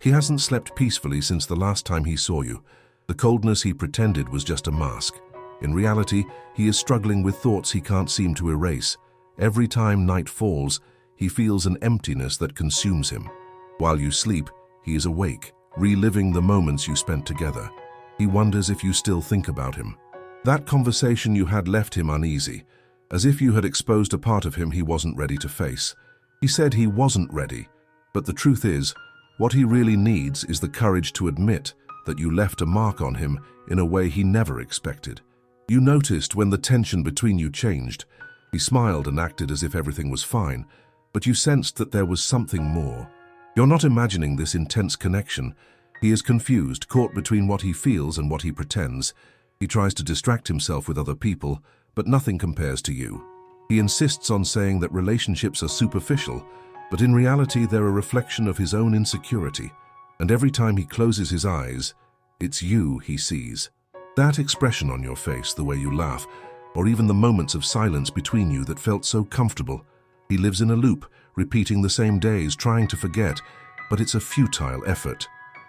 He hasn't slept peacefully since the last time he saw you. The coldness he pretended was just a mask. In reality, he is struggling with thoughts he can't seem to erase. Every time night falls, he feels an emptiness that consumes him. While you sleep, he is awake, reliving the moments you spent together. He wonders if you still think about him. That conversation you had left him uneasy, as if you had exposed a part of him he wasn't ready to face. He said he wasn't ready, but the truth is, what he really needs is the courage to admit that you left a mark on him in a way he never expected. You noticed when the tension between you changed. He smiled and acted as if everything was fine, but you sensed that there was something more. You're not imagining this intense connection. He is confused, caught between what he feels and what he pretends. He tries to distract himself with other people, but nothing compares to you. He insists on saying that relationships are superficial, but in reality they're a reflection of his own insecurity. And every time he closes his eyes, it's you he sees. That expression on your face, the way you laugh, or even the moments of silence between you that felt so comfortable. He lives in a loop, repeating the same days, trying to forget, but it's a futile effort.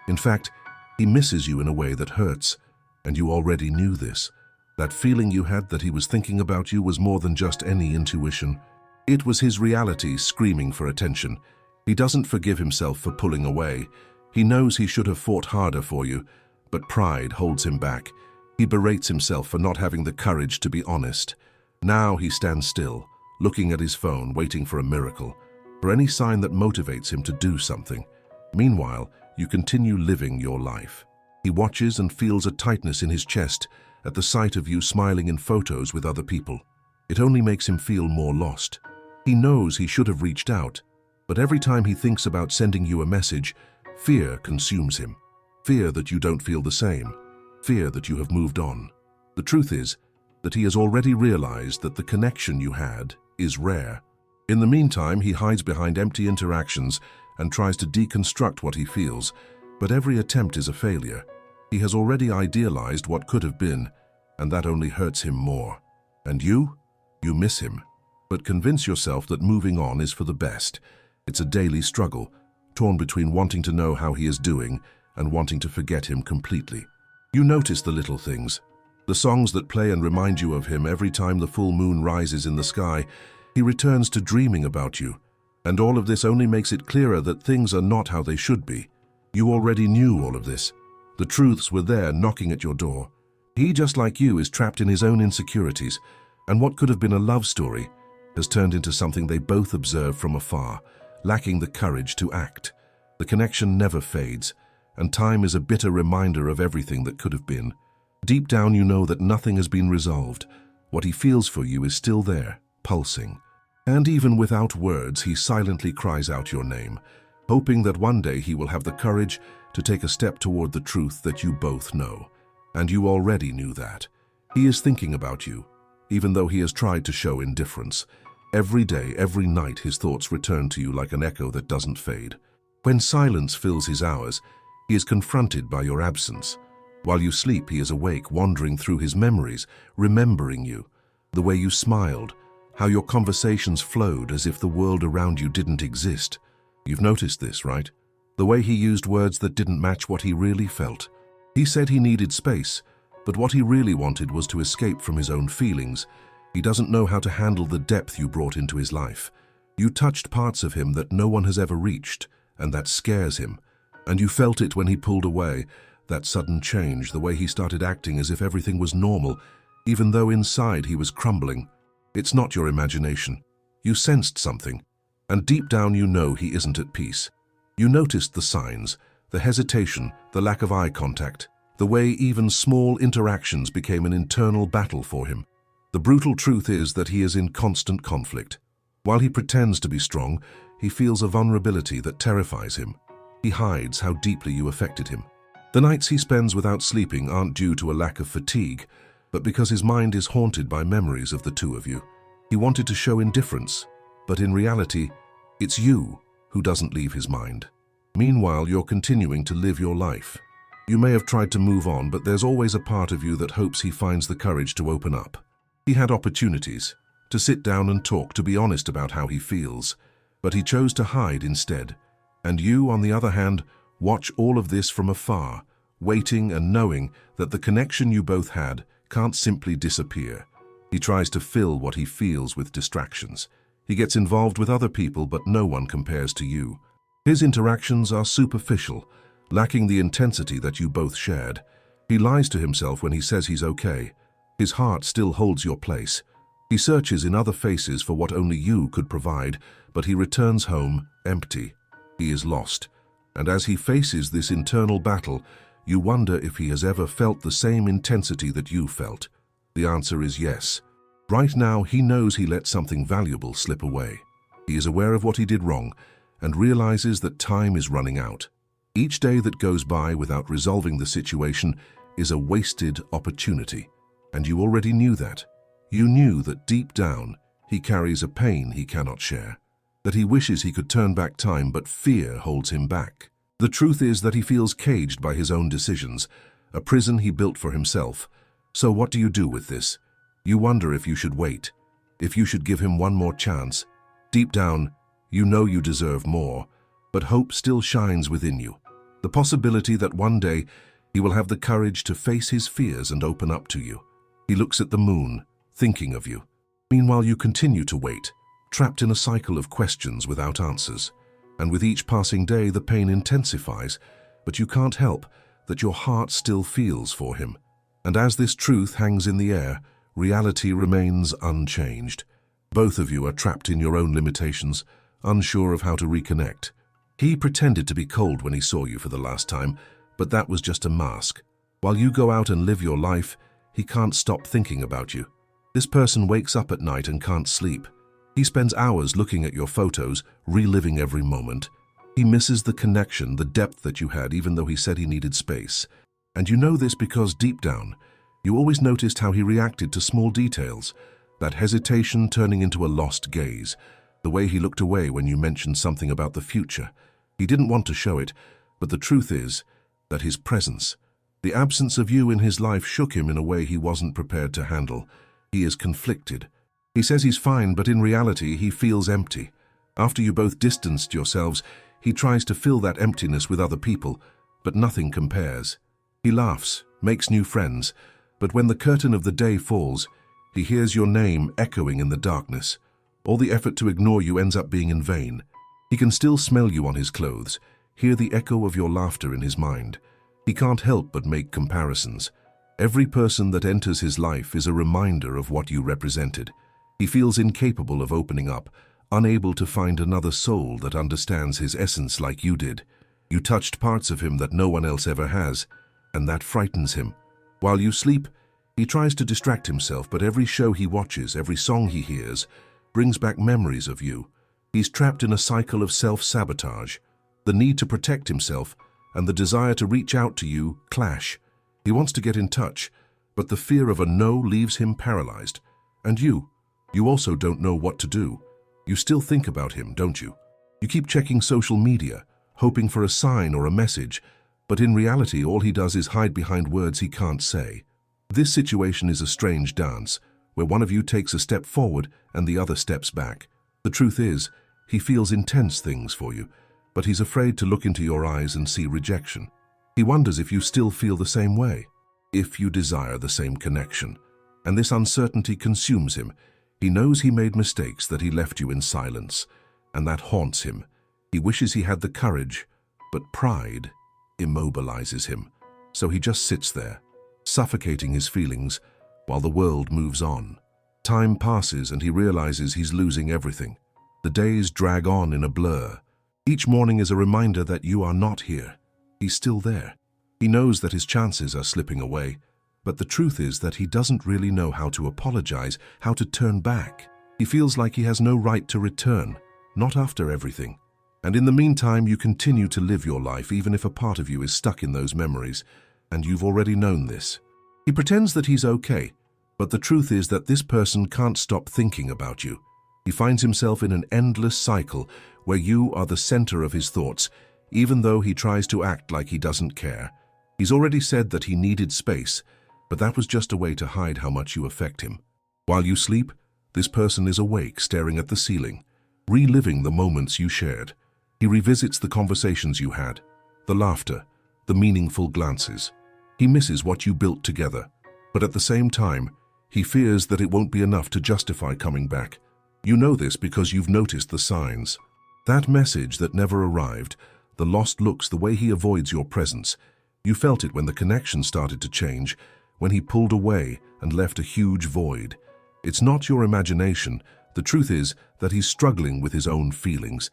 In fact, he misses you in a way that hurts, and you already knew this. That feeling you had that he was thinking about you was more than just any intuition. It was his reality screaming for attention. He doesn't forgive himself for pulling away. He knows he should have fought harder for you, but pride holds him back. He berates himself for not having the courage to be honest. Now he stands still, looking at his phone, waiting for a miracle, for any sign that motivates him to do something. Meanwhile, you continue living your life. He watches and feels a tightness in his chest at the sight of you smiling in photos with other people. It only makes him feel more lost. He knows he should have reached out, but every time he thinks about sending you a message, fear consumes him. Fear that you don't feel the same. Fear that you have moved on. The truth is that he has already realized that the connection you had is rare. In the meantime, he hides behind empty interactions and tries to deconstruct what he feels, but every attempt is a failure. He has already idealized what could have been, and that only hurts him more. And you miss him. But convince yourself that moving on is for the best. It's a daily struggle, torn between wanting to know how he is doing and wanting to forget him completely. You notice the little things, the songs that play and remind you of him every time the full moon rises in the sky. He returns to dreaming about you, and all of this only makes it clearer that things are not how they should be. You already knew all of this. The truths were there knocking at your door. He, just like you, is trapped in his own insecurities, and what could have been a love story has turned into something they both observe from afar, lacking the courage to act. The connection never fades, and time is a bitter reminder of everything that could have been. Deep down you know that nothing has been resolved. What he feels for you is still there, pulsing. And even without words, he silently cries out your name, hoping that one day he will have the courage to take a step toward the truth that you both know. And you already knew that. He is thinking about you, even though he has tried to show indifference. Every day, every night, his thoughts return to you like an echo that doesn't fade. When silence fills his hours, he is confronted by your absence. While you sleep, he is awake, wandering through his memories, remembering you, the way you smiled, how your conversations flowed as if the world around you didn't exist. You've noticed this, right? The way he used words that didn't match what he really felt. He said he needed space, but what he really wanted was to escape from his own feelings. He doesn't know how to handle the depth you brought into his life. You touched parts of him that no one has ever reached, and that scares him. And you felt it when he pulled away, that sudden change, the way he started acting as if everything was normal, even though inside he was crumbling. It's not your imagination. You sensed something, and deep down you know he isn't at peace. You noticed the signs, the hesitation, the lack of eye contact, the way even small interactions became an internal battle for him. The brutal truth is that he is in constant conflict. While he pretends to be strong, he feels a vulnerability that terrifies him. He hides how deeply you affected him. The nights he spends without sleeping aren't due to a lack of fatigue, but because his mind is haunted by memories of the two of you. He wanted to show indifference, but in reality, it's you who doesn't leave his mind. Meanwhile, you're continuing to live your life. You may have tried to move on, but there's always a part of you that hopes he finds the courage to open up. He had opportunities to sit down and talk, to be honest about how he feels, but he chose to hide instead. And you, on the other hand, watch all of this from afar, waiting and knowing that the connection you both had can't simply disappear. He tries to fill what he feels with distractions. He gets involved with other people, but no one compares to you. His interactions are superficial, lacking the intensity that you both shared. He lies to himself when he says he's okay. His heart still holds your place. He searches in other faces for what only you could provide, but he returns home empty. He is lost. And as he faces this internal battle, you wonder if he has ever felt the same intensity that you felt. The answer is yes. Right now, he knows he let something valuable slip away. He is aware of what he did wrong and realizes that time is running out. Each day that goes by without resolving the situation is a wasted opportunity. And you already knew that. You knew that deep down, he carries a pain he cannot share, that he wishes he could turn back time, but fear holds him back. The truth is that he feels caged by his own decisions, a prison he built for himself. So what do you do with this? You wonder if you should wait, if you should give him one more chance. Deep down, you know you deserve more, but hope still shines within you. The possibility that one day he will have the courage to face his fears and open up to you. He looks at the moon, thinking of you. Meanwhile, you continue to wait, trapped in a cycle of questions without answers. And with each passing day, the pain intensifies, but you can't help that your heart still feels for him. And as this truth hangs in the air, reality remains unchanged. Both of you are trapped in your own limitations, unsure of how to reconnect. He pretended to be cold when he saw you for the last time, but that was just a mask. While you go out and live your life, he can't stop thinking about you. This person wakes up at night and can't sleep. He spends hours looking at your photos, reliving every moment. He misses the connection, the depth that you had, even though he said he needed space. And you know this because deep down, you always noticed how he reacted to small details, that hesitation turning into a lost gaze, the way he looked away when you mentioned something about the future. He didn't want to show it, but the truth is that his presence, the absence of you in his life, shook him in a way he wasn't prepared to handle. He is conflicted. He says he's fine, but in reality, he feels empty. After you both distanced yourselves, he tries to fill that emptiness with other people, but nothing compares. He laughs, makes new friends, but when the curtain of the day falls, he hears your name echoing in the darkness. All the effort to ignore you ends up being in vain. He can still smell you on his clothes, hear the echo of your laughter in his mind. He can't help but make comparisons. Every person that enters his life is a reminder of what you represented. He feels incapable of opening up, unable to find another soul that understands his essence like you did. You touched parts of him that no one else ever has, and that frightens him. While you sleep, he tries to distract himself, but every show he watches, every song he hears, brings back memories of you. He's trapped in a cycle of self-sabotage. The need to protect himself and the desire to reach out to you clash. He wants to get in touch, but the fear of a no leaves him paralyzed. And you also don't know what to do. You still think about him, don't you? You keep checking social media, hoping for a sign or a message, but in reality, all he does is hide behind words he can't say. This situation is a strange dance, where one of you takes a step forward and the other steps back. The truth is, he feels intense things for you, but he's afraid to look into your eyes and see rejection. He wonders if you still feel the same way, if you desire the same connection. And this uncertainty consumes him. He knows he made mistakes, that he left you in silence, and that haunts him. He wishes he had the courage, but pride immobilizes him. So he just sits there, suffocating his feelings while the world moves on. Time passes and he realizes he's losing everything. The days drag on in a blur. Each morning is a reminder that you are not here. He's still there. He knows that his chances are slipping away, but the truth is that he doesn't really know how to apologize, how to turn back. He feels like he has no right to return, not after everything. And in the meantime, you continue to live your life, even if a part of you is stuck in those memories, and you've already known this. He pretends that he's okay, but the truth is that this person can't stop thinking about you. He finds himself in an endless cycle where you are the center of his thoughts, even though he tries to act like he doesn't care. He's already said that he needed space, but that was just a way to hide how much you affect him. While you sleep, this person is awake, staring at the ceiling, reliving the moments you shared. He revisits the conversations you had, the laughter, the meaningful glances. He misses what you built together, but at the same time, he fears that it won't be enough to justify coming back. You know this because you've noticed the signs. That message that never arrived, the lost looks, the way he avoids your presence. You felt it when the connection started to change, when he pulled away and left a huge void. It's not your imagination. The truth is that he's struggling with his own feelings.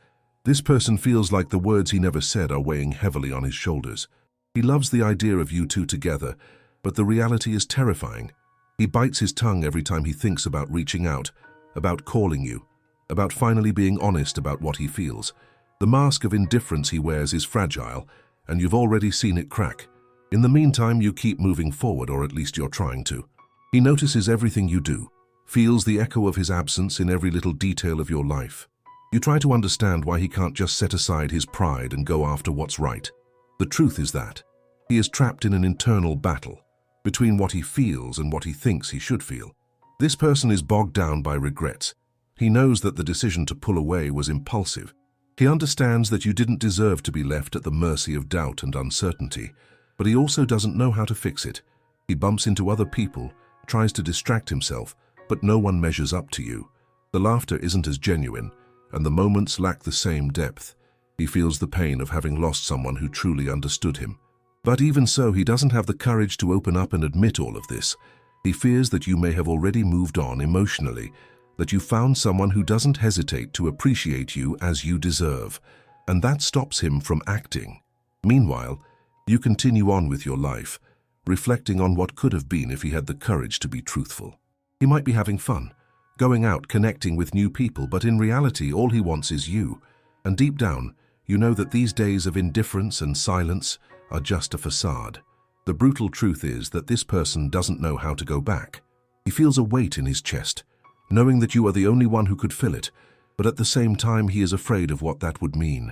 This person feels like the words he never said are weighing heavily on his shoulders. He loves the idea of you two together, but the reality is terrifying. He bites his tongue every time he thinks about reaching out, about calling you, about finally being honest about what he feels. The mask of indifference he wears is fragile, and you've already seen it crack. In the meantime, you keep moving forward, or at least you're trying to. He notices everything you do, feels the echo of his absence in every little detail of your life. You try to understand why he can't just set aside his pride and go after what's right. The truth is that he is trapped in an internal battle between what he feels and what he thinks he should feel. This person is bogged down by regrets. He knows that the decision to pull away was impulsive. He understands that you didn't deserve to be left at the mercy of doubt and uncertainty, but he also doesn't know how to fix it. He bumps into other people, tries to distract himself, but no one measures up to you. The laughter isn't as genuine, and the moments lack the same depth. He feels the pain of having lost someone who truly understood him. But even so, he doesn't have the courage to open up and admit all of this. He fears that you may have already moved on emotionally, that you found someone who doesn't hesitate to appreciate you as you deserve, and that stops him from acting. Meanwhile, you continue on with your life, reflecting on what could have been if he had the courage to be truthful. He might be having fun, going out, connecting with new people, but in reality, all he wants is you. And deep down, you know that these days of indifference and silence are just a facade. The brutal truth is that this person doesn't know how to go back. He feels a weight in his chest, knowing that you are the only one who could fill it, but at the same time he is afraid of what that would mean.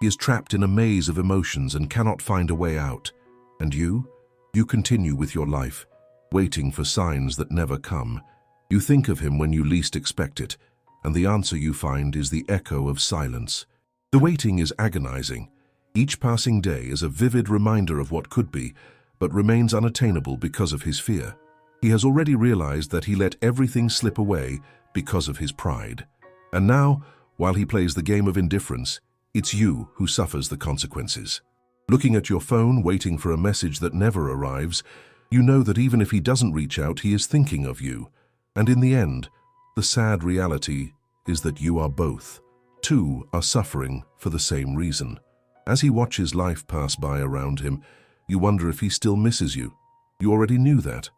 He is trapped in a maze of emotions and cannot find a way out. And you continue with your life, waiting for signs that never come. You think of him when you least expect it, and the answer you find is the echo of silence. The waiting is agonizing. Each passing day is a vivid reminder of what could be, but remains unattainable because of his fear. He has already realized that he let everything slip away because of his pride. And now, while he plays the game of indifference, it's you who suffers the consequences. Looking at your phone, waiting for a message that never arrives, you know that even if he doesn't reach out, he is thinking of you. And in the end, the sad reality is that you are both. Two are suffering for the same reason. As he watches life pass by around him, you wonder if he still misses you. You already knew that,